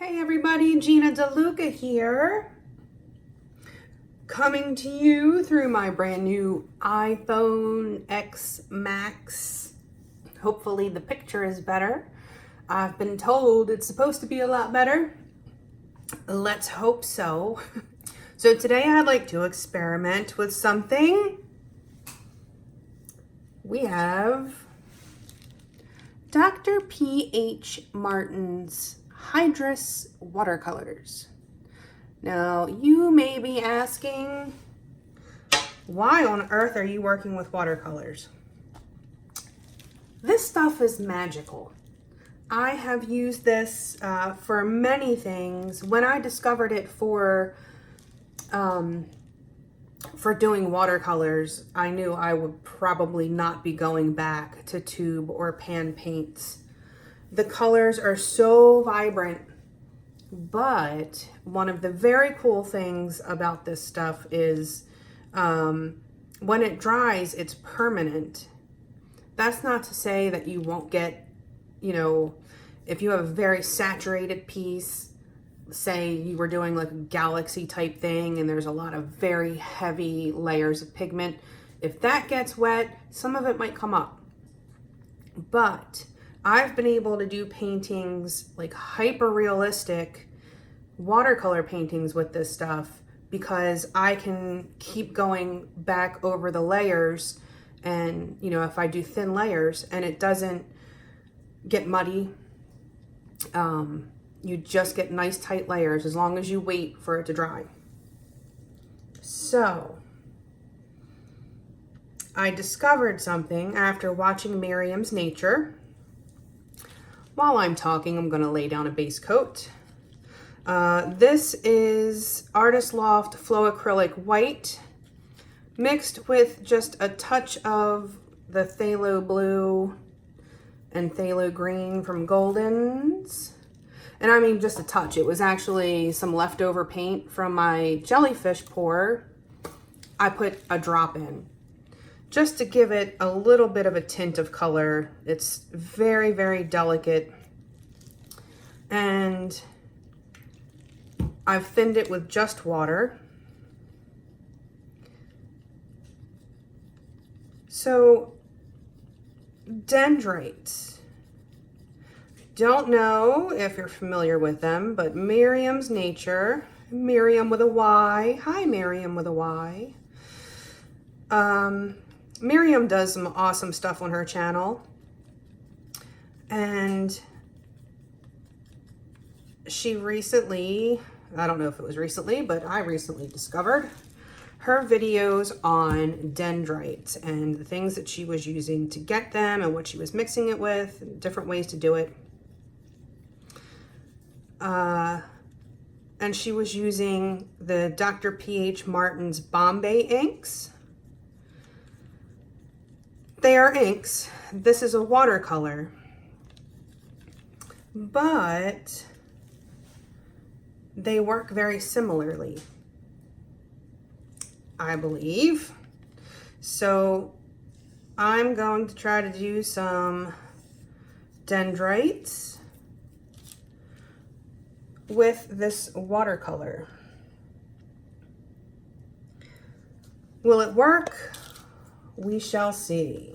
Hey everybody, Gina DeLuca here, coming to you through my brand new iPhone X Max. Hopefully the picture is better. I've been told it's supposed to be a lot better. Let's hope so. So today I'd like to experiment with something. We have Dr. P.H. Martin's Hydrus watercolors. Now, you may be asking, why on earth are you working with watercolors? This stuff is magical. I have used this for many things. When I discovered it for doing watercolors, I knew I would probably not be going back to tube or pan paints. The colors are so vibrant, but one of the very cool things about this stuff is when it dries, it's permanent. That's not to say that you won't get, if you have a very saturated piece, say you were doing like a galaxy type thing and there's a lot of very heavy layers of pigment, if that gets wet, some of it might come up. But I've been able to do paintings, like hyper realistic watercolor paintings with this stuff, because I can keep going back over the layers, and if I do thin layers and it doesn't get muddy, you just get nice tight layers as long as you wait for it to dry. So I discovered something after watching Myriam's Nature. While I'm talking, I'm going to lay down a base coat. This is Artist Loft Flow Acrylic White mixed with just a touch of the phthalo blue and phthalo green from Goldens. And I mean just a touch. It was actually some leftover paint from my jellyfish pour. I put a drop in just to give it a little bit of a tint of color. It's very, very delicate. And I've thinned it with just water. So, Dendrites. Don't know if you're familiar with them, but Myriam's Nature, Myriam with a Y. Hi, Myriam with a Y. Myriam does some awesome stuff on her channel, and she recently, I don't know if it was recently, but I recently discovered her videos on dendrites and the things that she was using to get them and what she was mixing it with, and different ways to do it. And she was using the Dr. P.H. Martin's Bombay inks. They are inks. This is a watercolor, but they work very similarly, I believe. So I'm going to try to do some dendrites with this watercolor. Will it work? We shall see.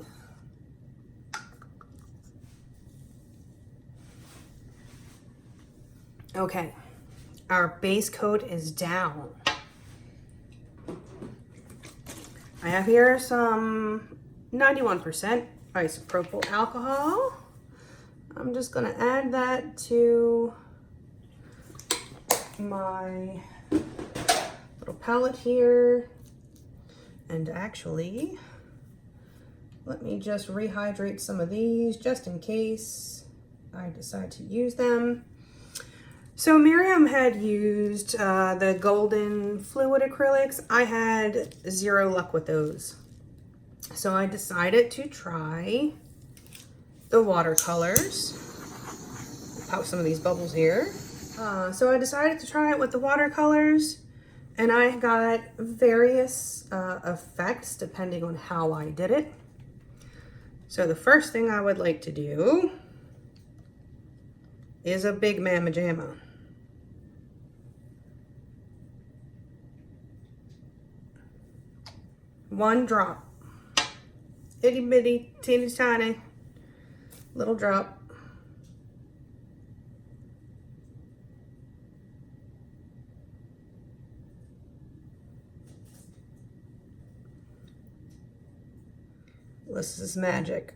Okay, our base coat is down. I have here some 91% isopropyl alcohol. I'm just gonna add that to my little palette here. And actually, let me just rehydrate some of these just in case I decide to use them. So Myriam had used the golden fluid acrylics. I had zero luck with those. So I decided to try the watercolors. Pop some of these bubbles here. So I decided to try it with the watercolors, and I got various effects depending on how I did it. So the first thing I would like to do is a big mamma jamma. 1 drop. Itty bitty, teeny tiny, little drop. This is magic.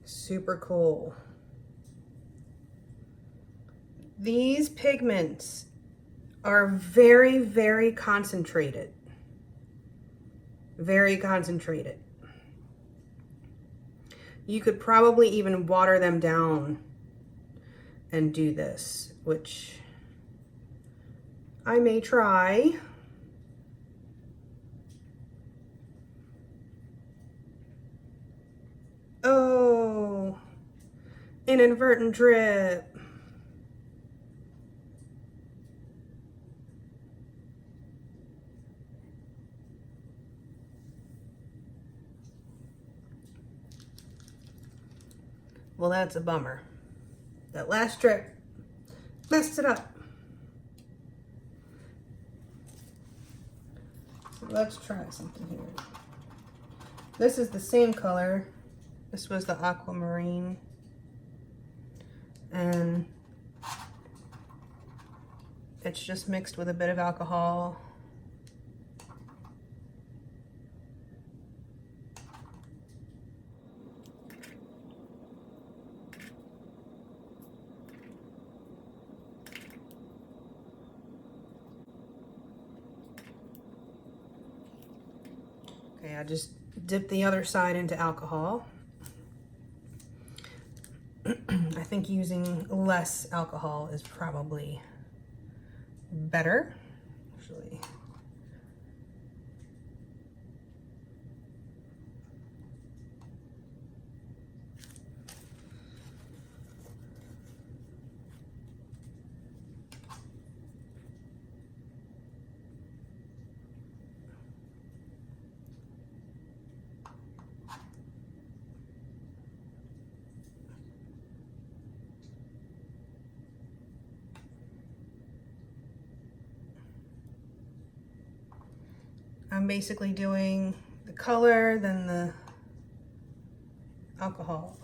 Super cool. These pigments are very, very concentrated. Very concentrated. You could probably even water them down and do this, which I may try. Oh, inadvertent drip. Well, that's a bummer. That last drip messed it up. So let's try something here. This is the same color. This was the aquamarine. And it's just mixed with a bit of alcohol. Okay, I just dipped the other side into alcohol. I think using less alcohol is probably better, actually. I'm basically doing the color, then the alcohol.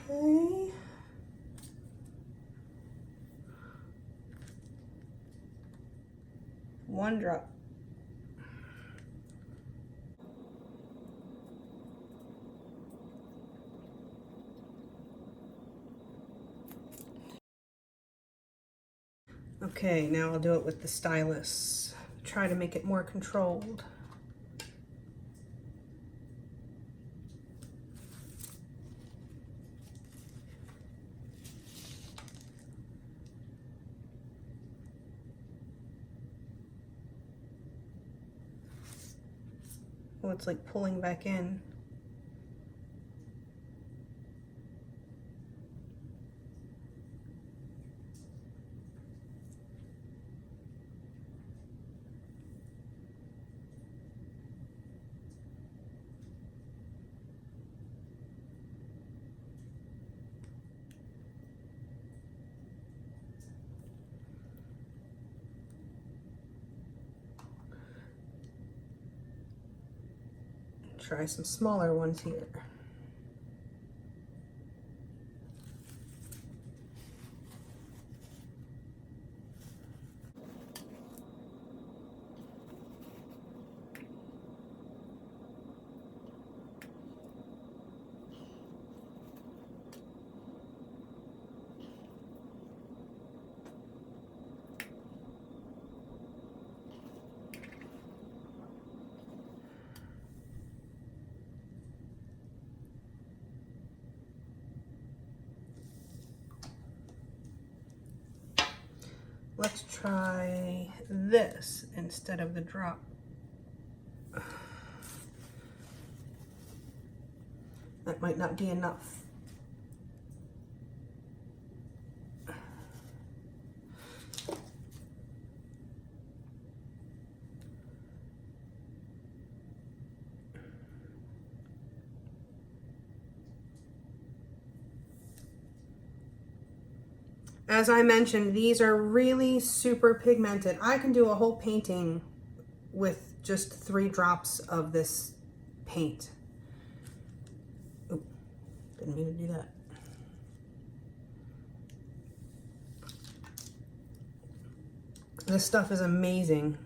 Okay. One drop. Okay, now I'll do it with the stylus. Try to make it more controlled. Oh, it's like pulling back in. Try some smaller ones here. let's try this instead of the drop. That might not be enough. As I mentioned, these are really super pigmented. I can do a whole painting with just 3 drops of this paint. Oh, didn't mean to do that. This stuff is amazing.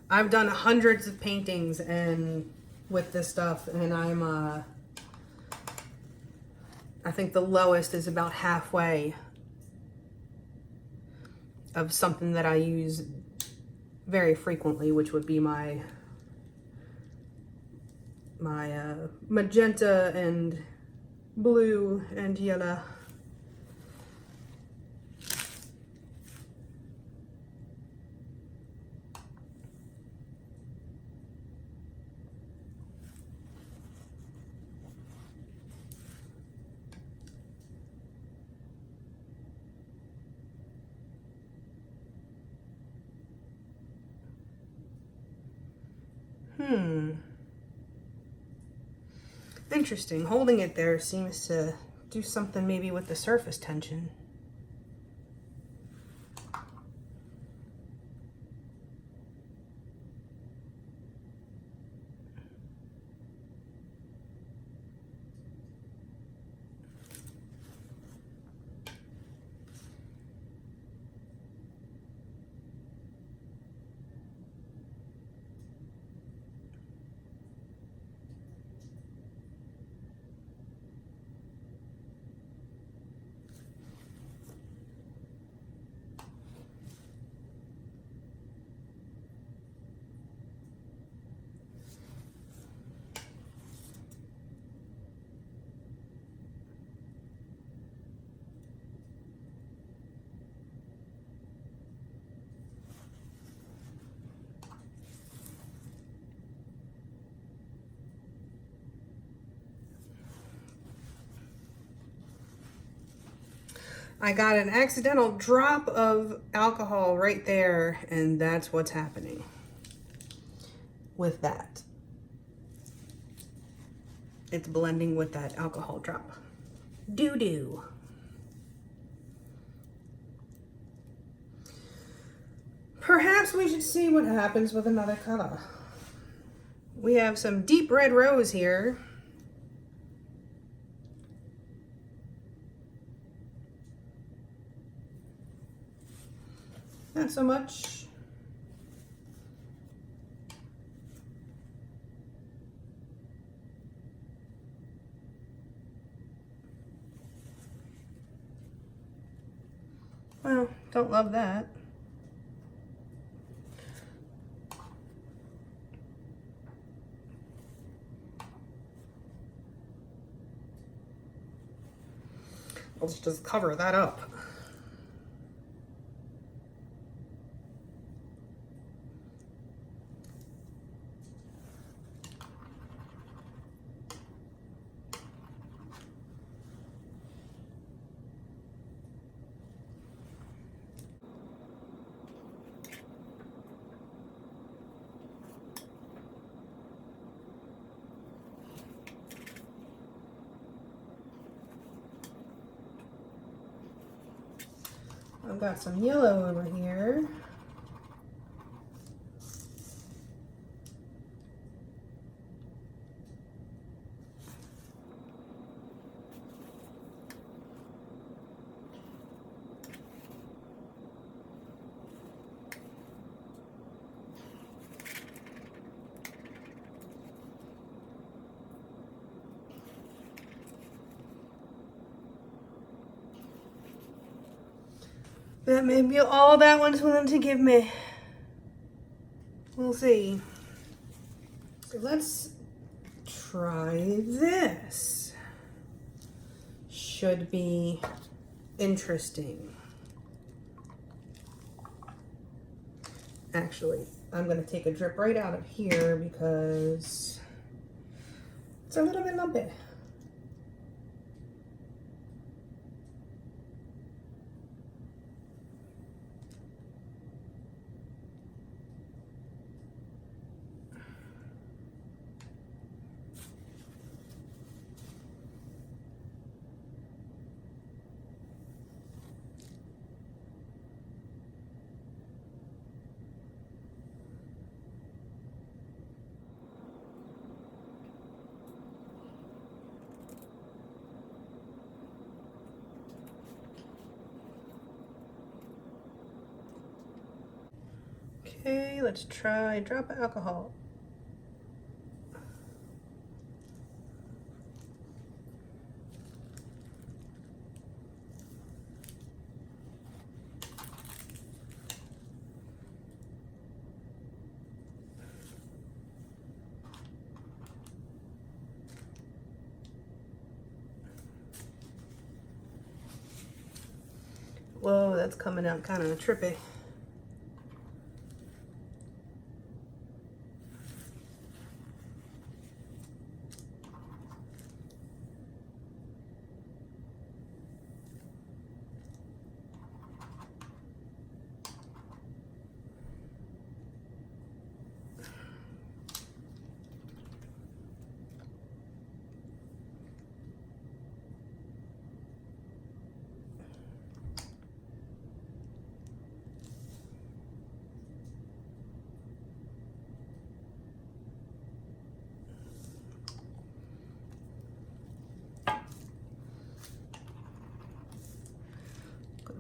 I've done hundreds of paintings and with this stuff, and I think the lowest is about halfway of something that I use very frequently, which would be my magenta and blue and yellow. Interesting. Holding it there seems to do something maybe with the surface tension. I got an accidental drop of alcohol right there, and that's what's happening with that. It's blending with that alcohol drop. Doo-doo. Perhaps we should see what happens with another color. We have some deep red rose here. Not so much. Well, don't love that. Let's just cover that up. I've got some yellow over here. That may be all that one's willing to give me. We'll see. So let's try this. Should be interesting. Actually, I'm going to take a drip right out of here because it's a little bit lumpy. Okay, let's try a drop of alcohol. Whoa, that's coming out kind of trippy.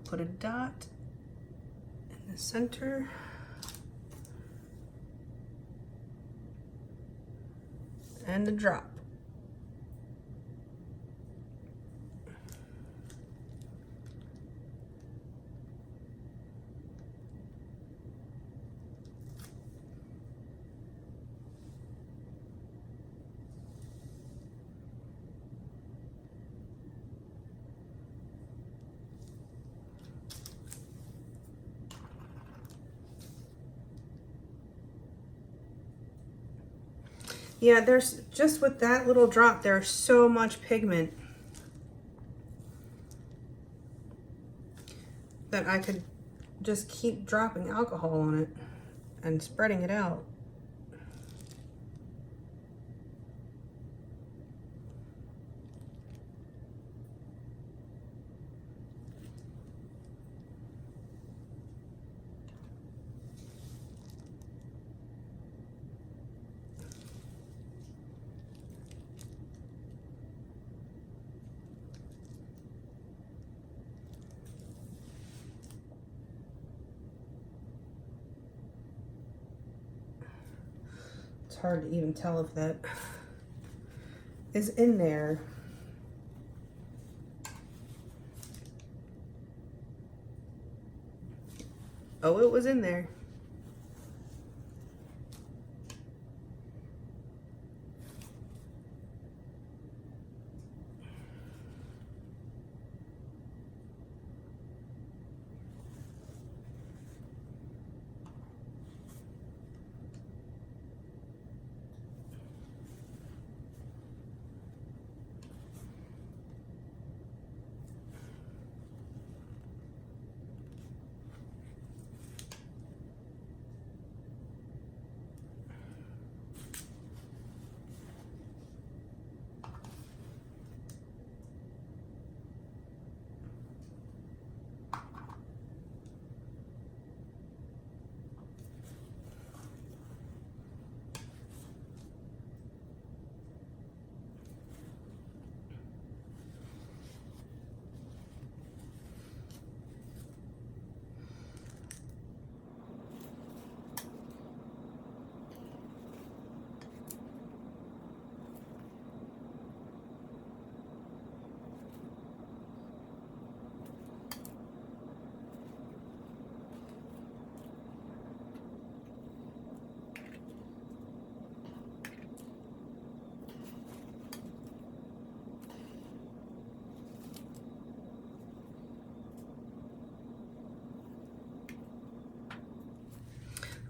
Put a dot in the center. And a drop. Yeah, there's just with that little drop, there's so much pigment that I could just keep dropping alcohol on it and spreading it out. It's hard to even tell if that is in there. Oh, it was in there.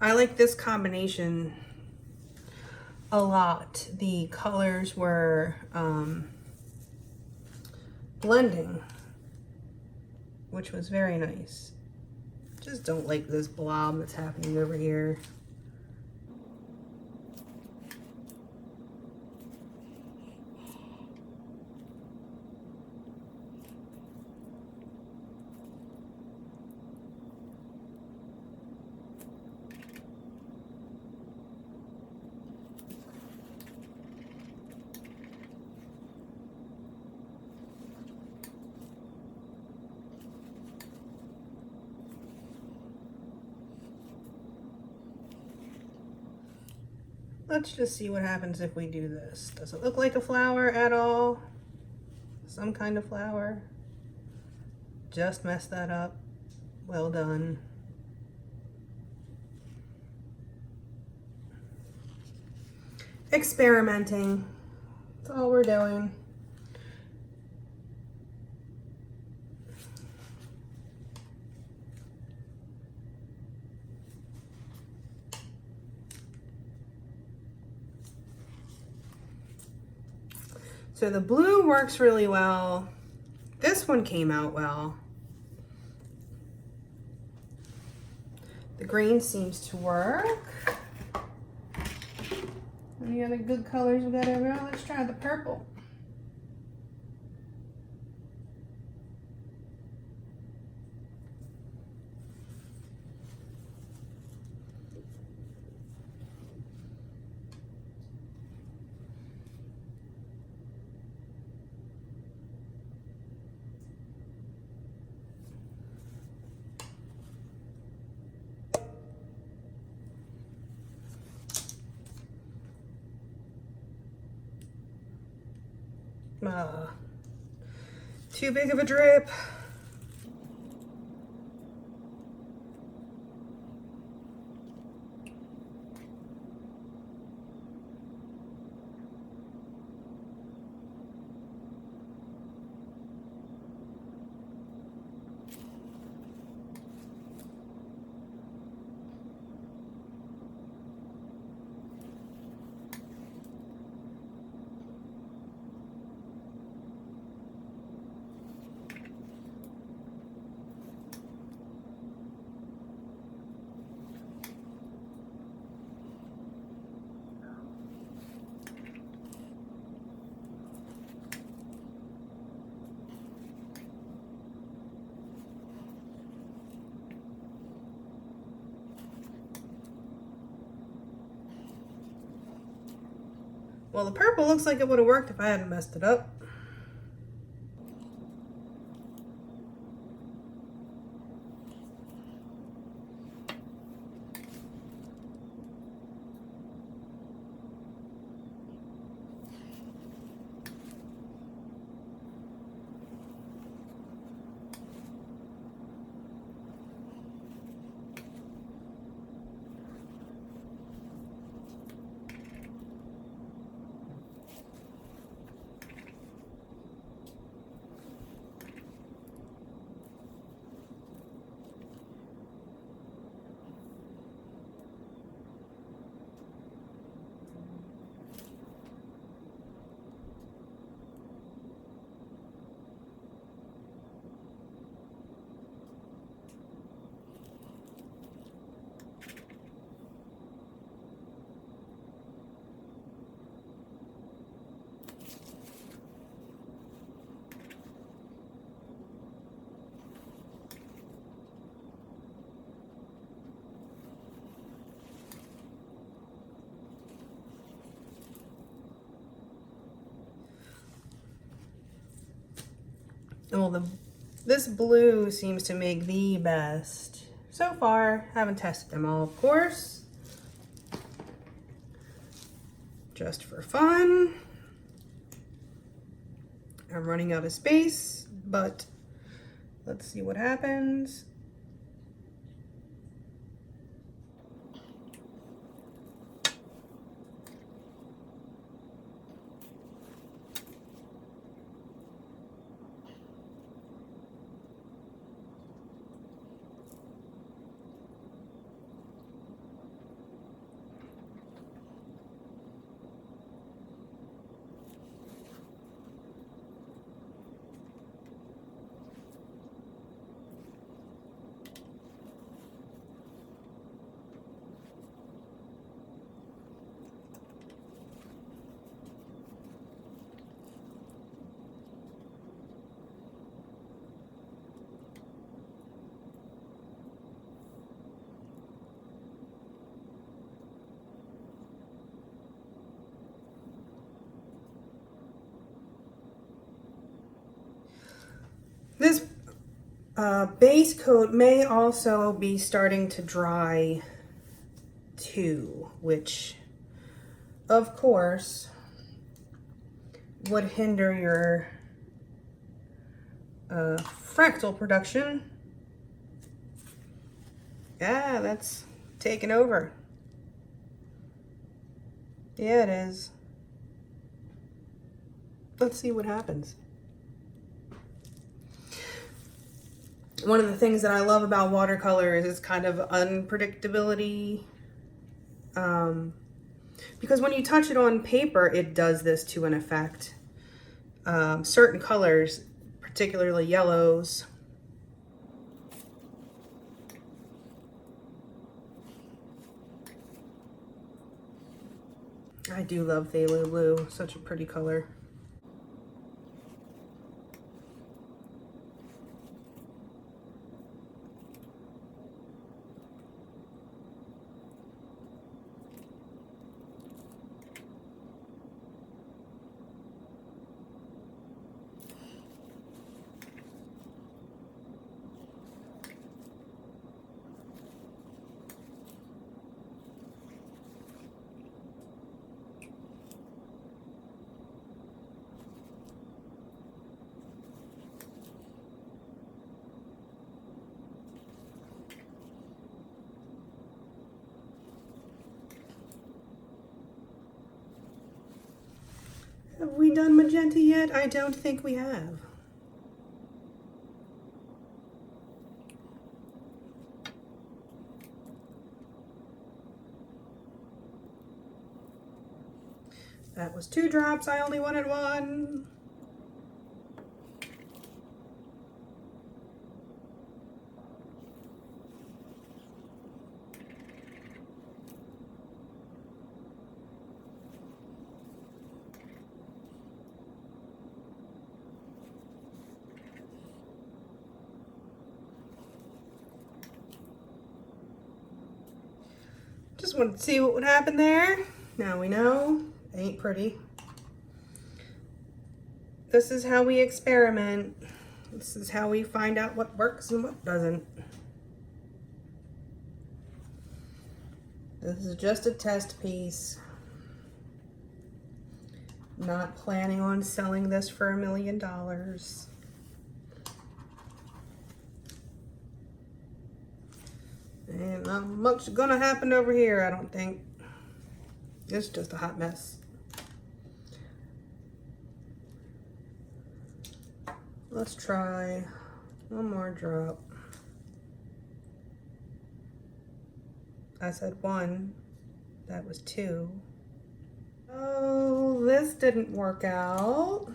I like this combination a lot. The colors were blending, which was very nice. Just don't like this blob that's happening over here. Let's just see what happens if we do this. Does it look like a flower at all? Some kind of flower? Just messed that up. Well done. Experimenting. That's all we're doing. So the blue works really well. This one came out well. The green seems to work. Any other good colors we got over? Let's try the purple. Too big of a drip. Well, the purple looks like it would have worked if I hadn't messed it up. Well, this blue seems to make the best. So far, haven't tested them all, of course. Just for fun. I'm running out of space, but let's see what happens. Base coat may also be starting to dry too, which of course would hinder your fractal production. Yeah, that's taking over. Yeah, it is. Let's see what happens. One of the things that I love about watercolor is its kind of unpredictability. Because when you touch it on paper, it does this to an effect. Certain colors, particularly yellows, I do love phthalo blue, such a pretty color. Have we done magenta yet? I don't think we have. That was 2 drops. I only wanted 1. Just wanted to see what would happen there. Now we know. Ain't pretty. This is how we experiment. This is how we find out what works and what doesn't. This is just a test piece. Not planning on selling this for $1 million. And not much gonna happen over here, I don't think. It's just a hot mess. Let's try 1 more drop. I said 1, that was 2. Oh, this didn't work out.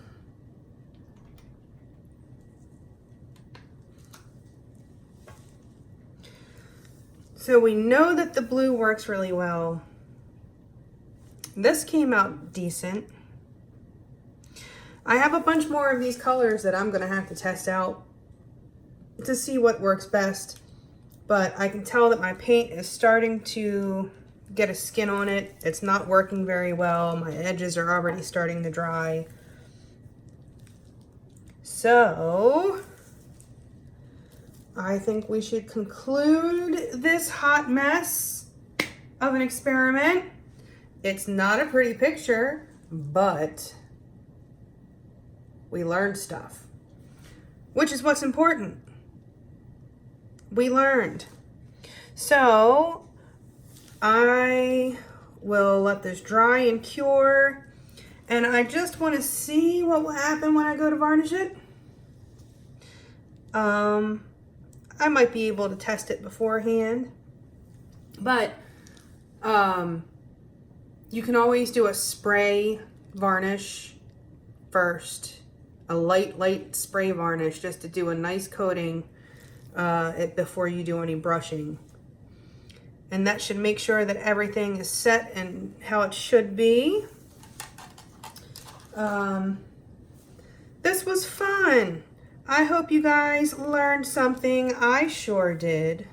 So we know that the blue works really well. This came out decent. I have a bunch more of these colors that I'm gonna have to test out to see what works best. But I can tell that my paint is starting to get a skin on it. It's not working very well. My edges are already starting to dry. So I think we should conclude this hot mess of an experiment. It's not a pretty picture, but we learned stuff, which is what's important. We learned. So I will let this dry and cure, and I just want to see what will happen when I go to varnish it. I might be able to test it beforehand, but you can always do a spray varnish first, a light spray varnish, just to do a nice coating before you do any brushing. And that should make sure that everything is set and how it should be. This was fun. I hope you guys learned something. I sure did.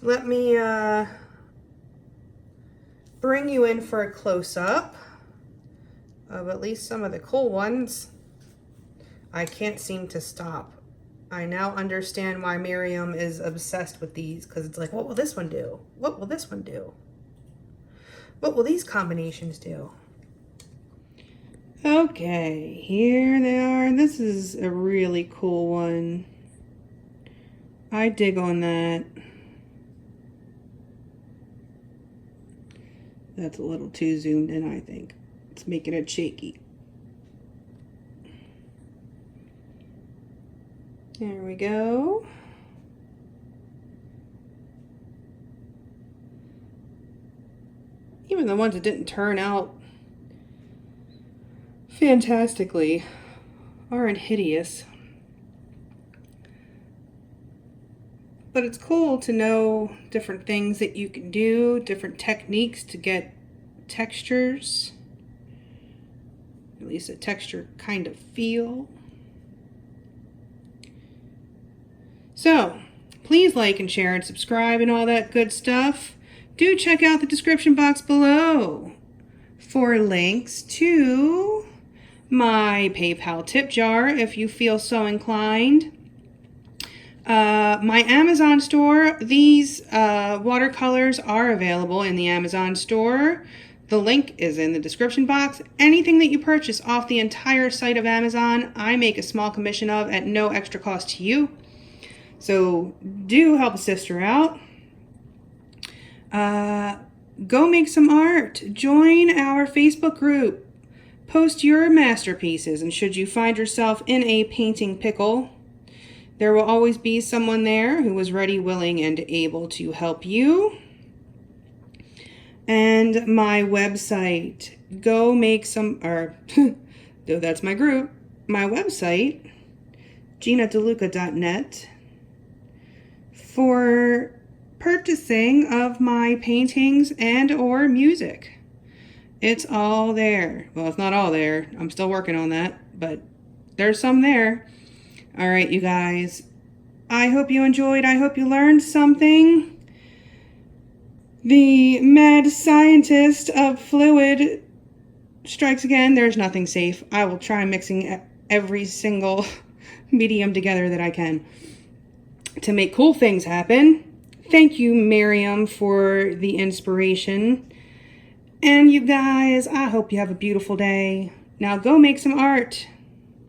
Let me bring you in for a close-up of at least some of the cool ones. I can't seem to stop I now understand why Myriam is obsessed with these, because it's like, what will this one do? What will this one do? What will these combinations do? Okay, here they are. This is a really cool one. I dig on that. That's a little too zoomed in, I think. It's making it shaky. There we go. Even the ones that didn't turn out fantastically aren't hideous. But it's cool to know different things that you can do, different techniques to get textures, at least a texture kind of feel. So, please like and share and subscribe and all that good stuff. Do check out the description box below for links to my PayPal tip jar if you feel so inclined. My Amazon store, these watercolors are available in the Amazon store. The link is in the description box. Anything that you purchase off the entire site of Amazon, I make a small commission of at no extra cost to you. So do help a sister out. Go make some art. Join our Facebook group. Post your masterpieces, and should you find yourself in a painting pickle, there will always be someone there who is ready, willing, and able to help you. And my website, go make some, or that's my group, my website, GinaDeLuca.net, for purchasing of my paintings and or music. It's all there. Well, it's not all there. I'm still working on that, but there's some there. All right, you guys. I hope you enjoyed. I hope you learned something. The mad scientist of fluid strikes again. There's nothing safe. I will try mixing every single medium together that I can to make cool things happen. Thank you, Myriam, for the inspiration. And you guys, I hope you have a beautiful day. Now go make some art.